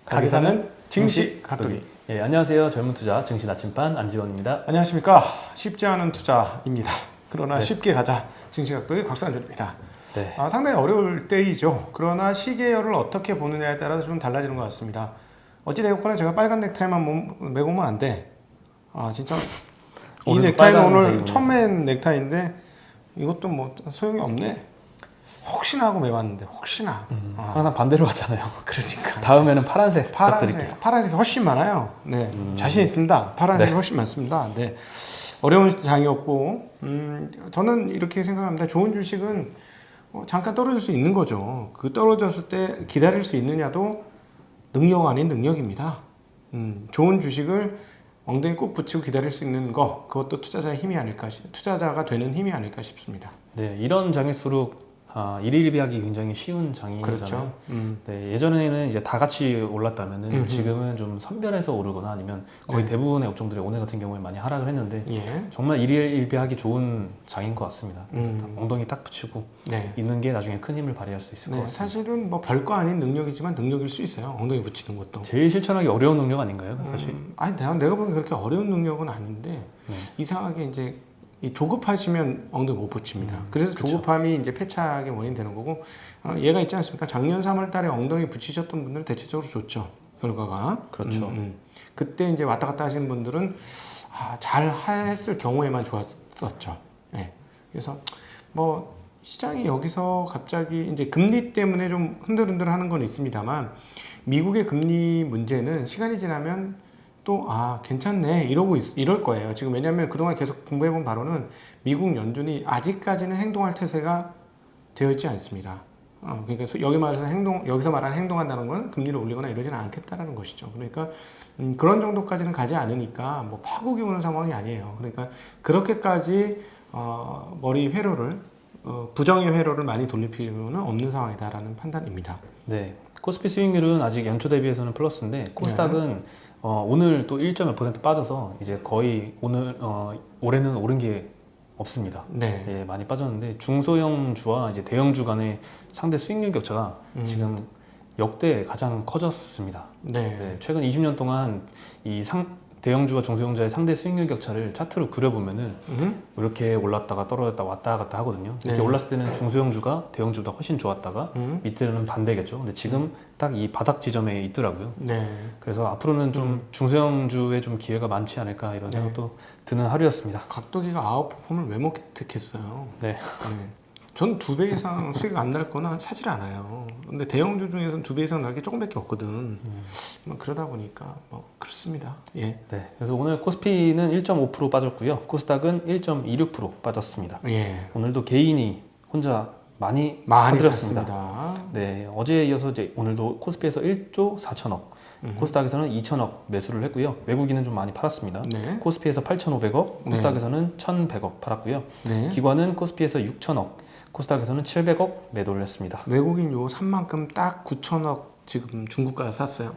가게사는 증시 각도기. 예, 안녕하세요. 젊은 투자 증시 나침반 안지원입니다. 안녕하십니까. 쉽지 않은 투자입니다. 그러나 네. 쉽게 가자. 증시 각도기 곽상준입니다. 네. 상당히 어려울 때이죠. 그러나 시계열을 어떻게 보느냐에 따라서 좀 달라지는 것 같습니다. 어찌되었거나 제가 빨간 넥타이만 메고 오면 안 돼. 진짜 이 오늘도 넥타이는 오늘 빨간색이군요. 처음 맨 넥타이인데 이것도 뭐 소용이 없네. 혹시나 하고 매봤는데 혹시나. 항상 반대로 가잖아요. 그러니까 다음에는 파란색 부탁드릴게요. 파란색이 훨씬 많아요. 네, 자신 있습니다. 파란색이 네. 훨씬 많습니다. 네, 어려운 장이었고, 저는 이렇게 생각합니다. 좋은 주식은 잠깐 떨어질 수 있는 거죠. 그 떨어졌을 때 기다릴 수 있느냐도 능력 아닌 능력입니다. 좋은 주식을 엉덩이 꼭 붙이고 기다릴 수 있는 거, 그것도 투자자의 힘이 아닐까, 투자자가 되는 힘이 아닐까 싶습니다. 네, 이런 장일수록 일일비하기 굉장히 쉬운 장이잖아요. 그렇죠. 네, 예전에는 이제 다 같이 올랐다면은 지금은 좀 선별해서 오르거나 아니면 거의 네. 대부분의 업종들이 오늘 같은 경우에 많이 하락을 했는데 예. 정말 일일비하기 좋은 장인 것 같습니다. 엉덩이 딱 붙이고 네. 있는 게 나중에 큰 힘을 발휘할 수 있을 것 네, 같습니다. 사실은 뭐 별거 아닌 능력이지만 능력일 수 있어요. 엉덩이 붙이는 것도. 제일 실천하기 어려운 능력 아닌가요, 사실? 아니 내가 보기엔 그렇게 어려운 능력은 아닌데 이상하게 이제 이 조급하시면 엉덩이 못 붙입니다. 그래서 그쵸. 조급함이 이제 패착의 원인이 되는 거고 얘가 있지 않습니까? 작년 3월달에 엉덩이 붙이셨던 분들은 대체적으로 좋죠. 결과가. 그렇죠. 그때 이제 왔다 갔다 하시는 분들은 잘 했을 경우에만 좋았었죠. 네. 그래서 뭐 시장이 여기서 갑자기 이제 금리 때문에 좀 흔들흔들하는 건 있습니다만 미국의 금리 문제는 시간이 지나면 또 괜찮네 이럴 거예요. 지금 왜냐하면 그동안 계속 공부해본 바로는 미국 연준이 아직까지는 행동할 태세가 되어 있지 않습니다. 그러니까 여기서 말하는 행동한다는 건 금리를 올리거나 이러지는 않겠다라는 것이죠. 그러니까 그런 정도까지는 가지 않으니까 뭐 파국이 오는 상황이 아니에요. 그러니까 그렇게까지 머리 회로를 부정의 회로를 많이 돌릴 필요는 없는 상황이다라는 판단입니다. 네, 코스피 수익률은 아직 연초 대비해서는 플러스인데 코스닥은 오늘 또 1.몇% 빠져서 이제 거의 올해는 오른 게 없습니다. 네. 예, 많이 빠졌는데 중소형 주와 이제 대형 주 간의 상대 수익률 격차가 지금 역대 가장 커졌습니다. 네. 네, 최근 20년 동안 대형주와 중소형주의 상대 수익률 격차를 차트로 그려보면은 이렇게 올랐다가 떨어졌다 왔다 갔다 하거든요. 이렇게 네. 올랐을 때는 중소형주가 대형주보다 훨씬 좋았다가 밑에는 반대겠죠. 근데 지금 딱 이 바닥 지점에 있더라고요. 네. 그래서 앞으로는 좀 중소형주에 좀 기회가 많지 않을까 이런 생각도 드는 하루였습니다. 각도기가 아웃퍼폼을 왜 못 택했어요? 네. 전 2배 이상 수익 안 날 거나 사질 않아요. 근데 대형주 중에서는 2배 이상 날 게 조금밖에 없거든. 그러다 보니까 뭐 그렇습니다. 예. 네. 그래서 오늘 코스피는 1.5% 빠졌고요. 코스닥은 1.26% 빠졌습니다. 예. 오늘도 개인이 혼자 많이 많이 사들였습니다. 샀습니다. 네, 어제에 이어서 이제 오늘도 코스피에서 1조 4천억, 코스닥에서는 2천억 매수를 했고요. 외국인은 좀 많이 팔았습니다. 네. 코스피에서 8,500억, 코스닥에서는 1,100억 팔았고요. 네. 기관은 코스피에서 6천억, 코스닥에서는 700억 매도를 했습니다. 외국인 요 산만큼 딱 9천억 지금 중국 가서 샀어요.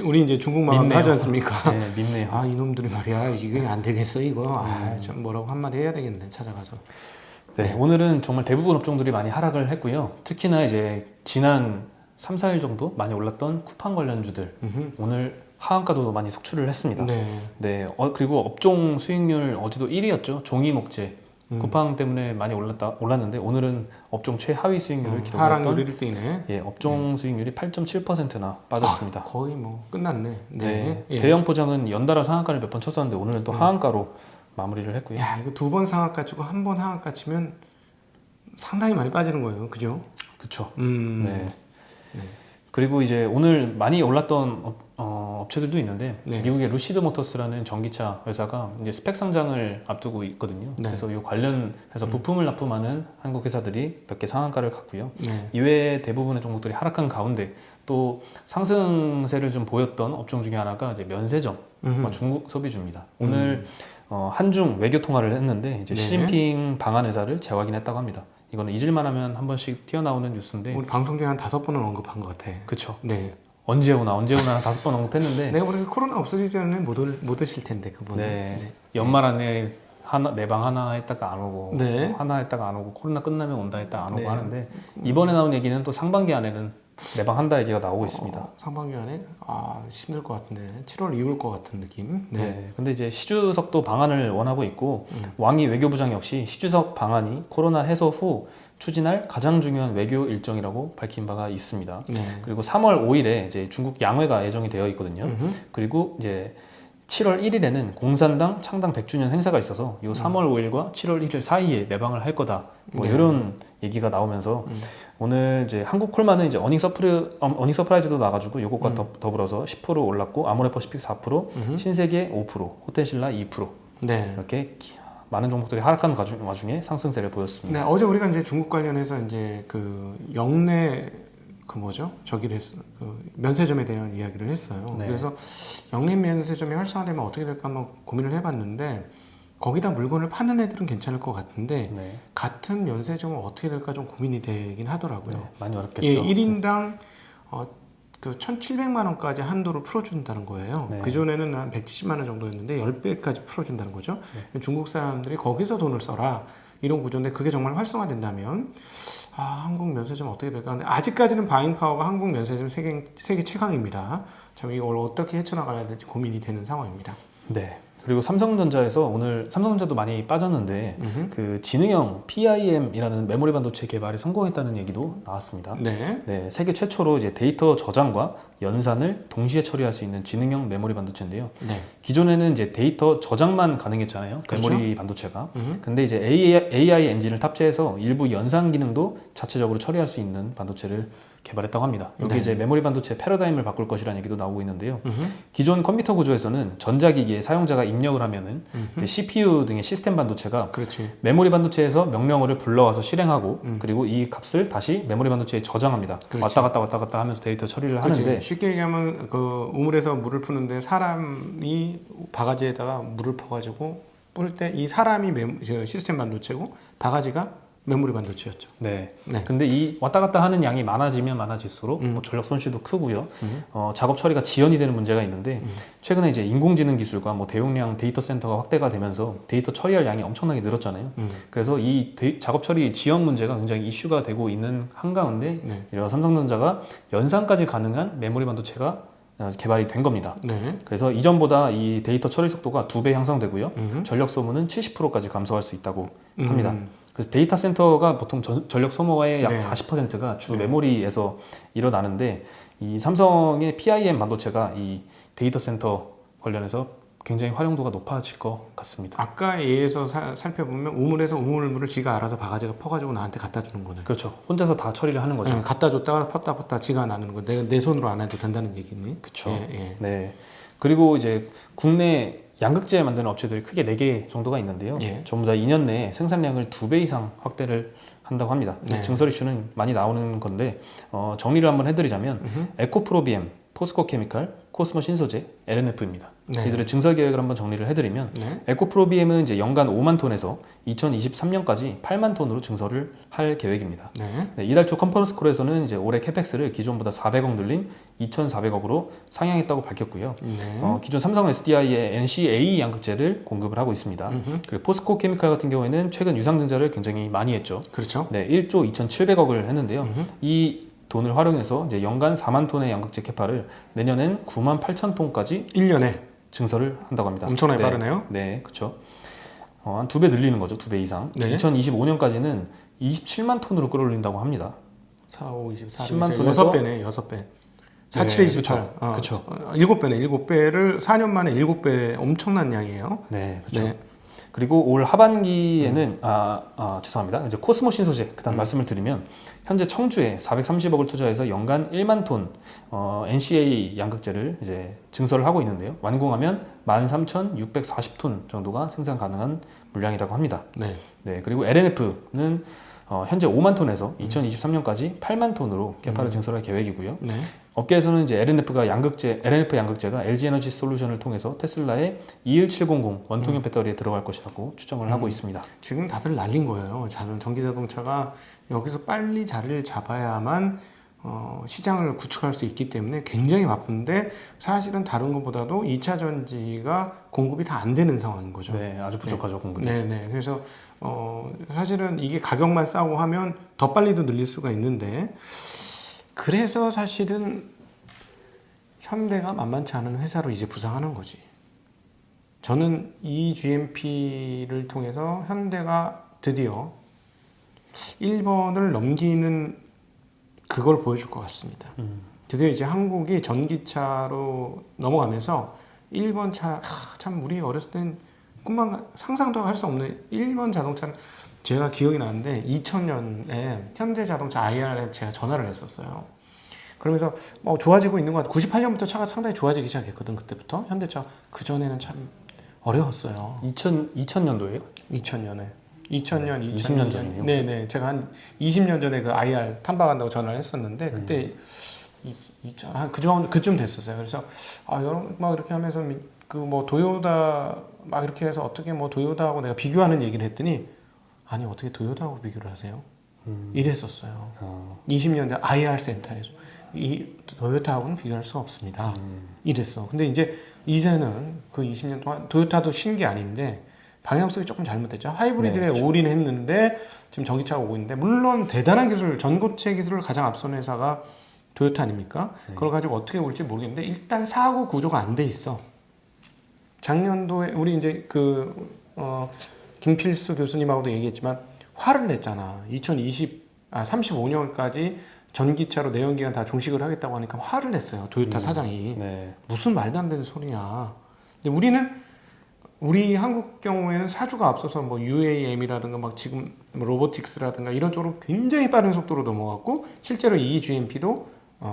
우리 이제 중국만 밉네요. 하지 않습니까? 네, 밉네요. 이놈들이 말이야 이게 안 되겠어 이거. 좀 뭐라고 한마디 해야 되겠네 찾아가서. 네, 오늘은 정말 대부분 업종들이 많이 하락을 했고요. 특히나 이제 지난 3, 4일 정도 많이 올랐던 쿠팡 관련주들 오늘 하한가도 많이 속출을 했습니다. 네. 네, 그리고 업종 수익률 어제도 1위였죠. 종이 목재. 쿠팡 때문에 많이 올랐는데 오늘은 업종 최하위 수익률을 기록했던 하락률 1등이네. 예, 업종 수익률이 8.7%나 빠졌습니다. 거의 뭐 끝났네. 네. 네, 예. 대형 포장은 연달아 상한가를 몇 번 쳤었는데 오늘은 또 하한가로 마무리를 했고요. 야 이거 2번 상한가 치고 한 번 하한가 치면 상당히 많이 빠지는 거예요. 그죠? 그렇죠. 네. 그리고 이제 오늘 많이 올랐던 업체들도 있는데 네. 미국의 루시드 모터스라는 전기차 회사가 이제 스펙 상장을 앞두고 있거든요. 네. 그래서 이 관련해서 부품을 납품하는 한국 회사들이 몇 개 상한가를 갔고요. 네. 이외에 대부분의 종목들이 하락한 가운데 또 상승세를 좀 보였던 업종 중에 하나가 이제 면세점, 중국 소비주입니다. 오늘 한중 외교 통화를 했는데 이제 네. 시진핑 방한 회사를 재확인했다고 합니다. 이거는 잊을만 하면 한 번씩 튀어나오는 뉴스인데 우리 방송 중에 한 5번은 언급한 것 같아. 그쵸. 네. 언제 오나 5번 언급했는데 내가 보니까 코로나 없어지기 전에 못 오실 텐데 그분은. 네. 연말 안에 내 방 하나 했다가 안 오고 네. 하나 했다가 안 오고 코로나 끝나면 온다 했다가 안 오고 네. 하는데 이번에 나온 얘기는 또 상반기 안에는 내방한다 얘기가 나오고 있습니다. 상반기 안에 힘들 것 같은데 7월 이후일 것 같은 느낌. 네. 근데 이제 시주석도 방안을 원하고 있고 왕이 외교부장 역시 시주석 방안이 코로나 해소 후 추진할 가장 중요한 외교 일정이라고 밝힌 바가 있습니다. 네. 그리고 3월 5일에 이제 중국 양회가 예정이 되어 있거든요. 그리고 이제 7월 1일에는 공산당 창당 100주년 행사가 있어서 이 3월 5일과 7월 1일 사이에 내방을 할 거다. 뭐 네. 이런 얘기가 나오면서 오늘 이제 한국콜마는 이제 어닝 서프라이즈도 나가지고 요것과 더불어서 10% 올랐고 아모레퍼시픽 4%, 신세계 5%, 호텔신라 2% 네. 이렇게 많은 종목들이 하락한 와중에 상승세를 보였습니다. 네, 어제 우리가 이제 중국 관련해서 이제 그 영내 저기를 그 면세점에 대한 이야기를 했어요. 네. 그래서 영내 면세점이 활성화되면 어떻게 될까 한번 고민을 해봤는데 거기다 물건을 파는 애들은 괜찮을 것 같은데 네. 같은 면세점은 어떻게 될까 좀 고민이 되긴 하더라고요. 네, 많이 어렵겠죠. 예, 1인당 그 1,700만 원까지 한도를 풀어준다는 거예요. 네. 그전에는 한 170만 원 정도였는데 10배까지 풀어준다는 거죠. 중국 사람들이 거기서 돈을 써라. 이런 구조인데 그게 정말 활성화된다면 한국 면세점 어떻게 될까? 근데 아직까지는 바잉파워가 한국 면세점 세계 최강입니다. 참 이걸 어떻게 헤쳐나가야 될지 고민이 되는 상황입니다. 네. 그리고 삼성전자에서 오늘 삼성전자도 많이 빠졌는데 그 지능형 PIM이라는 메모리 반도체 개발에 성공했다는 얘기도 나왔습니다. 네. 네, 세계 최초로 이제 데이터 저장과 연산을 동시에 처리할 수 있는 지능형 메모리 반도체인데요. 네. 기존에는 이제 데이터 저장만 가능했잖아요. 그렇죠? 메모리 반도체가. 근데 이제 AI 엔진을 탑재해서 일부 연산 기능도 자체적으로 처리할 수 있는 반도체를 개발했다고 합니다. 여기 네. 이제 메모리 반도체 패러다임을 바꿀 것이라는 얘기도 나오고 있는데요. 기존 컴퓨터 구조에서는 전자기기에 사용자가 입력을 하면은 이제 CPU 등의 시스템 반도체가 그렇지. 메모리 반도체에서 명령어를 불러와서 실행하고 그리고 이 값을 다시 메모리 반도체에 저장합니다. 그렇지. 왔다 갔다 하면서 데이터 처리를 그렇지. 하는데 쉽게 얘기하면 그 우물에서 물을 푸는데 사람이 바가지에다가 물을 퍼가지고 뿌릴 때 이 사람이 시스템 반도체고 바가지가 메모리 반도체였죠. 네. 네. 근데 이 왔다 갔다 하는 양이 많아지면 많아질수록 뭐 전력 손실도 크고요. 작업 처리가 지연이 되는 문제가 있는데 최근에 이제 인공지능 기술과 뭐 대용량 데이터 센터가 확대가 되면서 데이터 처리할 양이 엄청나게 늘었잖아요. 그래서 이 작업 처리 지연 문제가 굉장히 이슈가 되고 있는 한가운데 네. 이런 삼성전자가 연산까지 가능한 메모리 반도체가 개발이 된 겁니다. 네. 그래서 이전보다 이 데이터 처리 속도가 2배 향상되고요. 전력 소모는 70%까지 감소할 수 있다고 합니다. 그래서 데이터 센터가 보통 전력 소모의 약 네. 40%가 주 메모리에서 일어나는데 이 삼성의 PIM 반도체가 이 데이터 센터 관련해서 굉장히 활용도가 높아질 것 같습니다. 아까 예에서 살펴보면 우물에서 우물물을 지가 알아서 바가지가 퍼가지고 나한테 갖다 주는 거네. 그렇죠. 혼자서 다 처리를 하는 거죠. 네, 갖다 줬다가 폈다 지가 나누는 거. 내가 내 손으로 안 해도 된다는 얘기니. 그렇죠. 예. 네. 그리고 이제 국내 양극재 만드는 업체들이 크게 4개 정도가 있는데요. 예. 전부 다 2년 내에 생산량을 2배 이상 확대를 한다고 합니다. 네. 증설 이슈는 많이 나오는 건데 정리를 한번 해드리자면 에코프로비엠, 포스코 케미칼, 코스모 신소재, LNF입니다. 네. 이들의 증설 계획을 한번 정리를 해드리면 네. 에코프로비엠은 이제 연간 5만 톤에서 2023년까지 8만 톤으로 증설을 할 계획입니다. 네. 네, 이달 초 컨퍼런스 콜에서는 이제 올해 캐펙스를 기존보다 400억 늘린 2,400억으로 상향했다고 밝혔고요. 네. 기존 삼성 SDI의 NCA 양극재를 공급을 하고 있습니다. 그리고 포스코 케미칼 같은 경우에는 최근 유상증자를 굉장히 많이 했죠. 그렇죠. 네, 1조 2,700억을 했는데요. 이 돈을 활용해서 이제 연간 4만 톤의 양극재 캐파를 내년엔 9만 8천 톤까지 1년에 증설을 한다고 합니다. 엄청나게 네, 빠르네요. 네, 그렇죠. 한 2배 늘리는 거죠. 2배 이상. 네. 2025년까지는 27만 톤으로 끌어올린다고 합니다. 4, 5, 24, 10만 톤에서 6배네, 6배. 4, 7에 28. 그쵸. 7배네, 7배를 4년 만에 7배 엄청난 양이에요. 네, 그렇죠. 네. 그리고 올 하반기에는 죄송합니다. 이제 코스모 신소재 그다음 말씀을 드리면 현재 청주에 430억을 투자해서 연간 1만 톤 NCA 양극재를 이제 증설을 하고 있는데요. 완공하면 13,640톤 정도가 생산 가능한 물량이라고 합니다. 네. 네, 그리고 LNF는 현재 5만 톤에서 2023년까지 8만 톤으로 캐파를 증설할 계획이고요. 네. 업계에서는 이제 LNF 양극재가 LG 에너지 솔루션을 통해서 테슬라의 21700 원통형 배터리에 들어갈 것이라고 추정을 하고 있습니다. 지금 다들 날린 거예요. 전기자동차가 여기서 빨리 자리를 잡아야만 시장을 구축할 수 있기 때문에 굉장히 바쁜데 사실은 다른 것보다도 2차 전지가 공급이 다 안 되는 상황인 거죠. 네, 아주 부족하죠, 공급이. 네네. 그래서 사실은 이게 가격만 싸고 하면 더 빨리도 늘릴 수가 있는데 그래서 사실은 현대가 만만치 않은 회사로 이제 부상하는 거지. 저는 이 GMP를 통해서 현대가 드디어 1번을 넘기는 그걸 보여줄 것 같습니다. 드디어 이제 한국이 전기차로 넘어가면서 1번 차, 참 우리 어렸을 땐 꿈만 상상도 할 수 없는 1번 자동차는 제가 기억이 나는데 2000년에 현대자동차 IR에 제가 전화를 했었어요. 그러면서 좋아지고 있는 것 같아요. 98년부터 차가 상당히 좋아지기 시작했거든. 그때부터 현대차. 그전에는 참 어려웠어요. 2000년도예요? 2000년, 20년 전이요? 네네. 제가 한 20년 전에 그 IR 탐방한다고 전화를 했었는데 그때 그쯤 됐었어요. 그래서 여러분 막 이렇게 하면서 그 뭐 도요타 막 이렇게 해서 어떻게 뭐 도요타하고 내가 비교하는 얘기를 했더니 아니 어떻게 도요타하고 비교를 하세요? 이랬었어요. 20년 전 IR 센터에서 이 도요타하고는 비교할 수가 없습니다. 이랬어. 근데 이제는 그 20년 동안 도요타도 쉰 게 아닌데 방향성이 조금 잘못됐죠. 하이브리드에 네, 그렇죠. 올인했는데 지금 전기차가 오고 있는데 물론 대단한 기술, 전고체 기술을 가장 앞선 회사가 도요타 아닙니까? 그걸 가지고 어떻게 올지 모르겠는데 일단 사고 구조가 안 돼 있어. 작년도에 우리 이제 김필수 교수님하고도 얘기했지만 화를 냈잖아. 35년까지 전기차로 내연기관 다 종식을 하겠다고 하니까 화를 냈어요. 도요타 사장이. 네. 무슨 말도 안 되는 소리냐. 근데 우리 한국 경우에는 사주가 앞서서 뭐 UAM이라든가 막 지금 뭐 로보틱스라든가 이런 쪽으로 굉장히 빠른 속도로 넘어갔고 실제로 이 GMP도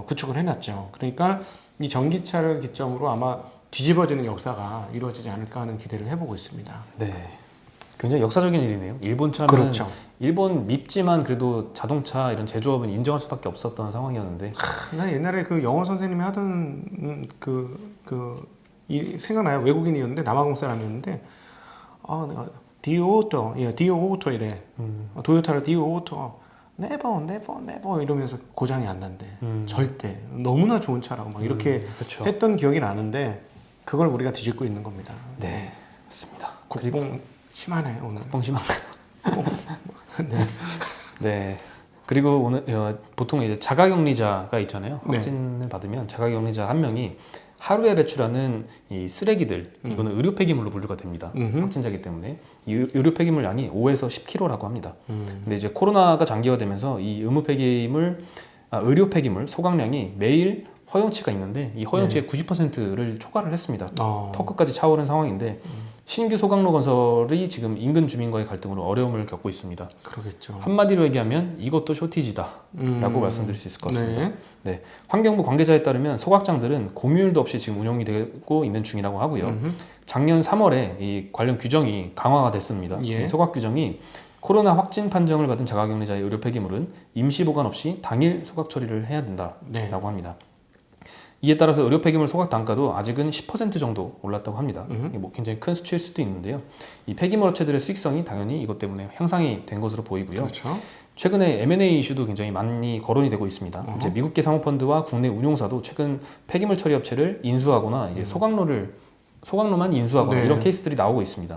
구축을 해놨죠. 그러니까 이 전기차를 기점으로 아마 뒤집어지는 역사가 이루어지지 않을까 하는 기대를 해보고 있습니다. 네. 굉장히 역사적인 일이네요. 일본 차는 그렇죠. 일본 밉지만 그래도 자동차 이런 제조업은 인정할 수밖에 없었던 상황이었는데. 나 옛날에 그 영어 선생님이 하던 생각나요. 외국인이었는데 남아공 사람이었는데 내가 디오토 이래. 도요타를 디오토 네버 이러면서 고장이 안 난대. 절대 너무나 좋은 차라고 막 이렇게 그렇죠. 했던 기억이 나는데 그걸 우리가 뒤집고 있는 겁니다. 네, 맞습니다. 국뽕 심하네 오늘. 국뽕 심한가요? 네. 네. 그리고 오늘 보통 이제 자가격리자가 있잖아요. 네. 확진을 받으면 자가격리자 한 명이 하루에 배출하는 이 쓰레기들 이거는 의료 폐기물로 분류가 됩니다. 확진자이기 때문에 이 의료 폐기물 양이 5에서 10kg라고 합니다. 근데 이제 코로나가 장기화되면서 이 의료 폐기물 소각량이 매일 허용치가 있는데 이 허용치의 90%를 초과를 했습니다. 턱끝까지 차오른 상황인데 신규 소각로 건설이 지금 인근 주민과의 갈등으로 어려움을 겪고 있습니다. 그러겠죠. 한마디로 얘기하면 이것도 쇼티지다라고 말씀드릴 수 있을 것 같습니다. 네. 네. 환경부 관계자에 따르면 소각장들은 공휴일도 없이 지금 운영이 되고 있는 중이라고 하고요. 작년 3월에 이 관련 규정이 강화가 됐습니다. 예. 이 소각 규정이 코로나 확진 판정을 받은 자가격리자의 의료 폐기물은 임시 보관 없이 당일 소각 처리를 해야 된다라고 네. 합니다. 이에 따라서 의료 폐기물 소각 단가도 아직은 10% 정도 올랐다고 합니다. 이게 뭐 굉장히 큰 수치일 수도 있는데요. 이 폐기물 업체들의 수익성이 당연히 이것 때문에 향상이 된 것으로 보이고요. 그렇죠. 최근에 M&A 이슈도 굉장히 많이 거론이 되고 있습니다. 이제 미국계 사모펀드와 국내 운용사도 최근 폐기물 처리 업체를 인수하거나 이제 소각로만 인수하거나 네. 이런 케이스들이 나오고 있습니다.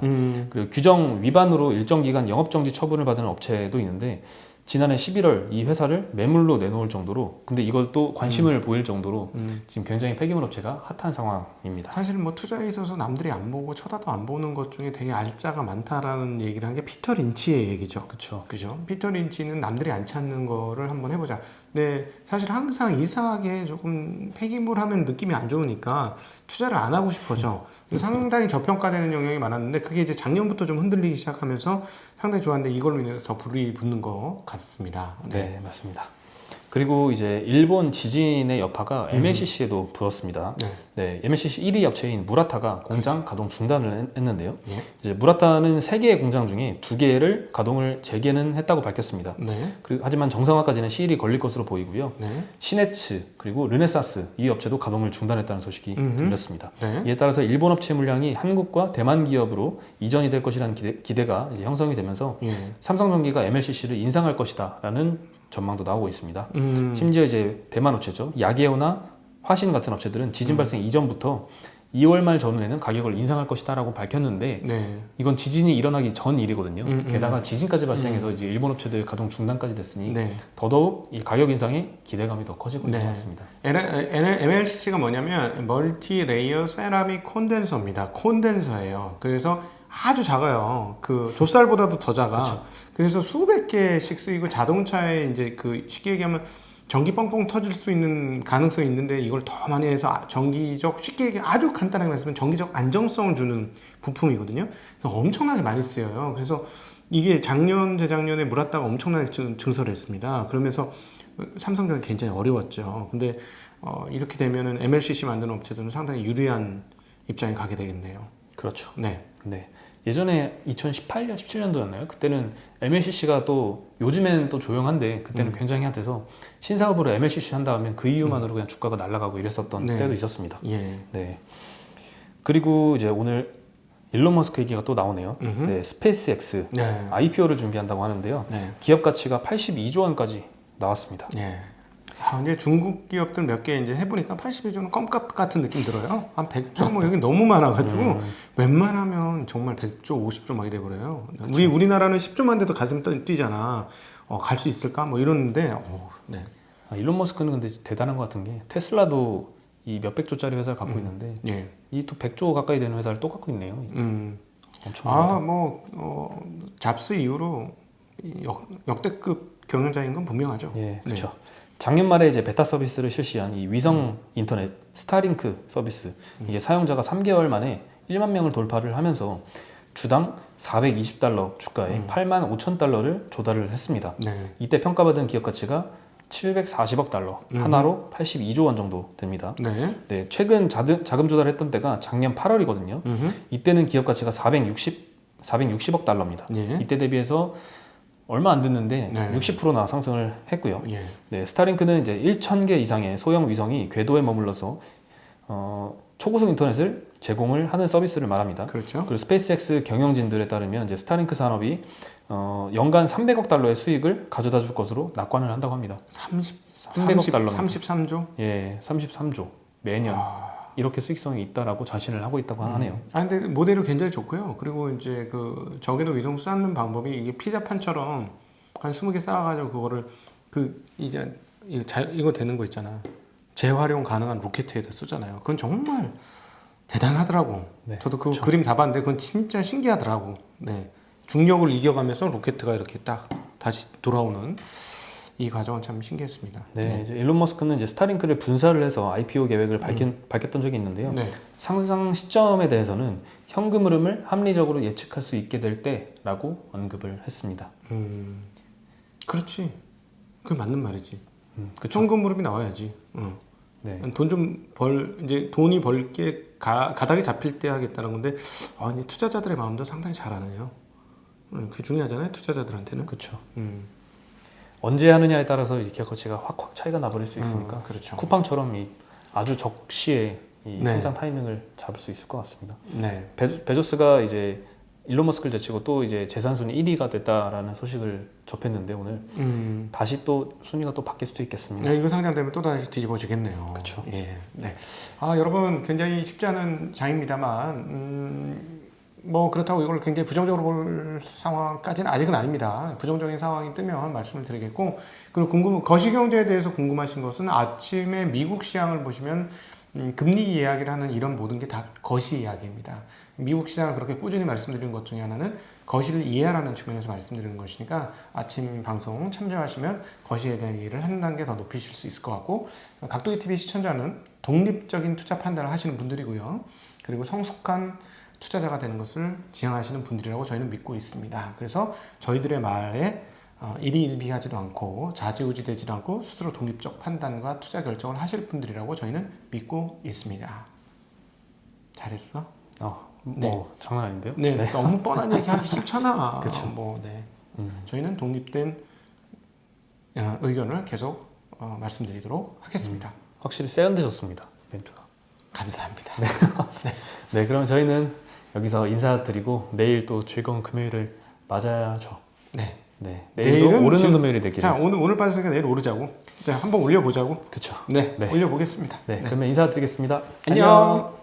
그리고 규정 위반으로 일정 기간 영업정지 처분을 받은 업체도 있는데 지난해 11월 이 회사를 매물로 내놓을 정도로 근데 이걸 또 관심을 보일 정도로 지금 굉장히 폐기물 업체가 핫한 상황입니다. 사실 뭐 투자에 있어서 남들이 안 보고 쳐다도 안 보는 것 중에 되게 알짜가 많다라는 얘기를 한 게 피터 린치의 얘기죠. 그렇죠. 그죠? 피터 린치는 남들이 안 찾는 거를 한번 해보자. 근데 사실 항상 이상하게 조금 폐기물 하면 느낌이 안 좋으니까 투자를 안 하고 싶어져. 상당히 저평가되는 영향이 많았는데 그게 이제 작년부터 좀 흔들리기 시작하면서 상당히 좋았는데 이걸로 인해서 더 불이 붙는 것 같습니다. 네, 맞습니다. 그리고 이제 일본 지진의 여파가 MLCC에도 불었습니다. 네. 네, MLCC 1위 업체인 무라타가 공장 가동 중단을 했는데요. 예. 이제 무라타는 3개의 공장 중에 2개를 가동을 재개는 했다고 밝혔습니다. 네. 하지만 정상화까지는 시일이 걸릴 것으로 보이고요. 네. 시네츠 그리고 르네사스 이 업체도 가동을 중단했다는 소식이 들렸습니다. 네. 이에 따라서 일본 업체 물량이 한국과 대만 기업으로 이전이 될 것이라는 기대가 이제 형성이 되면서 예. 삼성전기가 MLCC를 인상할 것이다라는 전망도 나오고 있습니다. 심지어 이제 대만 업체죠. 야게오나 화신 같은 업체들은 지진 발생 이전부터 2월 말 전후에는 가격을 인상할 것이다라고 밝혔는데 네. 이건 지진이 일어나기 전 일이거든요. 게다가 지진까지 발생해서 음. 이제 일본 업체들 가동 중단까지 됐으니 네. 더더욱 이 가격 인상에 기대감이 더 커지고 있는 네. 것 같습니다. MLCC가 뭐냐면 멀티 레이어 세라믹 콘덴서입니다. 콘덴서예요. 그래서 아주 작아요. 그 좁쌀보다도 더 작아. 그쵸. 그래서 수백 개씩 쓰이고 자동차에 이제 그 쉽게 얘기하면 전기 뻥뻥 터질 수 있는 가능성이 있는데 이걸 더 많이 해서 정기적 쉽게 얘기 아주 간단하게 말씀하면 정기적 안정성을 주는 부품이거든요. 그래서 엄청나게 많이 쓰여요. 그래서 이게 작년 재작년에 물었다가 엄청나게 증설을 했습니다. 그러면서 삼성전자 굉장히 어려웠죠. 근데 이렇게 되면은 MLCC 만드는 업체들은 상당히 유리한 입장에 가게 되겠네요. 그렇죠. 네. 네. 예전에 2018년, 17년도였나요? 그때는 MLCC가 또 요즘에는 또 조용한데 그때는 굉장히 핫해서 신사업으로 MLCC 한다 하면 그 이유만으로 그냥 주가가 날아가고 이랬었던 네. 때도 있었습니다. 예. 네. 그리고 이제 오늘 일론 머스크 얘기가 또 나오네요. 음흠. 네, 스페이스X 네. IPO를 준비한다고 하는데요. 네. 기업 가치가 82조 원까지 나왔습니다. 예. 이제 중국 기업들 몇 개 이제 해보니까 82조는 껌값 같은 느낌 들어요. 한 100조 뭐 여기 너무 많아가지고 웬만하면 정말 100조, 50조 막 이래 버려요. 우리나라는 10조만 돼도 가슴 뛰잖아. 갈 수 있을까? 뭐 이러는데, 네. 일론 머스크는 근데 대단한 것 같은 게 테슬라도 이 몇백 조짜리 회사를 갖고 있는데 예. 이 또 100조 가까이 되는 회사를 또 갖고 있네요. 엄청 잡스 이후로 역대급 경영자인 건 분명하죠. 예, 그렇죠. 작년 말에 이제 베타 서비스를 실시한 이 위성 인터넷 스타링크 서비스 이게 사용자가 3개월 만에 1만 명을 돌파를 하면서 주당 420달러 주가에 8만 5천 달러를 조달을 했습니다. 네. 이때 평가받은 기업 가치가 740억 달러, 하나로 82조 원 정도 됩니다. 네. 네, 최근 자금 조달했던 때가 작년 8월이거든요. 이때는 기업 가치가 460억 달러입니다. 예. 이때 대비해서 얼마 안 됐는데 네. 60%나 상승을 했고요. 예. 네, 스타링크는 이제 1,000개 이상의 소형 위성이 궤도에 머물러서 초고속 인터넷을 제공을 하는 서비스를 말합니다. 그렇죠. 그리고 스페이스X 경영진들에 따르면 이제 스타링크 산업이 연간 300억 달러의 수익을 가져다 줄 것으로 낙관을 한다고 합니다. 300억 달러. 33조? 예, 33조 매년 이렇게 수익성이 있다라고 자신을 하고 있다고 하네요. 근데 모델이 굉장히 좋고요. 그리고 이제 그 저궤도 위성 쌓는 방법이 이게 피자판처럼 한 20개 쌓아가지고 그거를 이거 되는 거 있잖아. 재활용 가능한 로켓에다 쏘잖아요. 그건 정말 대단하더라고. 네, 저도 그 그림 다 봤는데 그건 진짜 신기하더라고. 네. 중력을 이겨가면서 로켓가 이렇게 딱 다시 돌아오는 이 과정은 참 신기했습니다. 네, 이제 일론 머스크는 이제 스타링크를 분사를 해서 IPO 계획을 밝혔던 적이 있는데요. 네. 상장 시점에 대해서는 현금 흐름을 합리적으로 예측할 수 있게 될 때라고 언급을 했습니다. 그렇지. 그게 맞는 말이지. 그렇죠. 현금 흐름이 나와야지. 네. 돈 좀 이제 돈이 벌게 가닥이 잡힐 때 하겠다는 건데, 이제 투자자들의 마음도 상당히 잘 아네요. 그게 중요하잖아요, 투자자들한테는. 그렇죠. 음. 언제 하느냐에 따라서 이 기업 가치가 확 차이가 나버릴 수 있으니까 그렇죠. 쿠팡처럼 이 아주 적시에 이 네. 성장 타이밍을 잡을 수 있을 것 같습니다. 네. 베조스가 이제 일론 머스크를 제치고 또 이제 재산 순위 1위가 됐다라는 소식을 접했는데 오늘 다시 또 순위가 또 바뀔 수도 있겠습니다. 네, 이거 상장되면 또 다시 뒤집어지겠네요. 그렇죠. 예. 네. 여러분 굉장히 쉽지 않은 장입니다만, 뭐 그렇다고 이걸 굉장히 부정적으로 볼 상황까지는 아직은 아닙니다. 부정적인 상황이 뜨면 말씀을 드리겠고, 그리고 거시경제에 대해서 궁금하신 것은 아침에 미국 시장을 보시면 금리 이야기를 하는 이런 모든 게 다 거시 이야기입니다. 미국 시장을 그렇게 꾸준히 말씀드리는 것 중에 하나는 거시를 이해하라는 측면에서 말씀드리는 것이니까 아침 방송 참조하시면 거시에 대한 이해를 한 단계 더 높이실 수 있을 것 같고, 각도기 TV 시청자는 독립적인 투자 판단을 하시는 분들이고요. 그리고 성숙한 투자자가 되는 것을 지향하시는 분들이라고 저희는 믿고 있습니다. 그래서 저희들의 말에 일희일비하지도 않고 좌지우지 되지도 않고 스스로 독립적 판단과 투자 결정을 하실 분들이라고 저희는 믿고 있습니다. 잘했어? 뭐 장난 아닌데요? 네, 너무 뻔한 얘기 하기 싫잖아. 그쵸. 네. 저희는 독립된 의견을 계속 말씀드리도록 하겠습니다. 확실히 세련되셨습니다, 멘트가. 감사합니다. 네, 그럼 저희는 여기서 인사드리고 내일 또 즐거운 금요일을 맞아야죠. 네. 네, 내일도 오르는 금요일이 되기를. 자, 오늘 빠졌으니까 내일 오르자고. 자, 한번 올려보자고. 그렇죠. 네, 네. 올려보겠습니다. 네, 그러면 인사드리겠습니다. 안녕.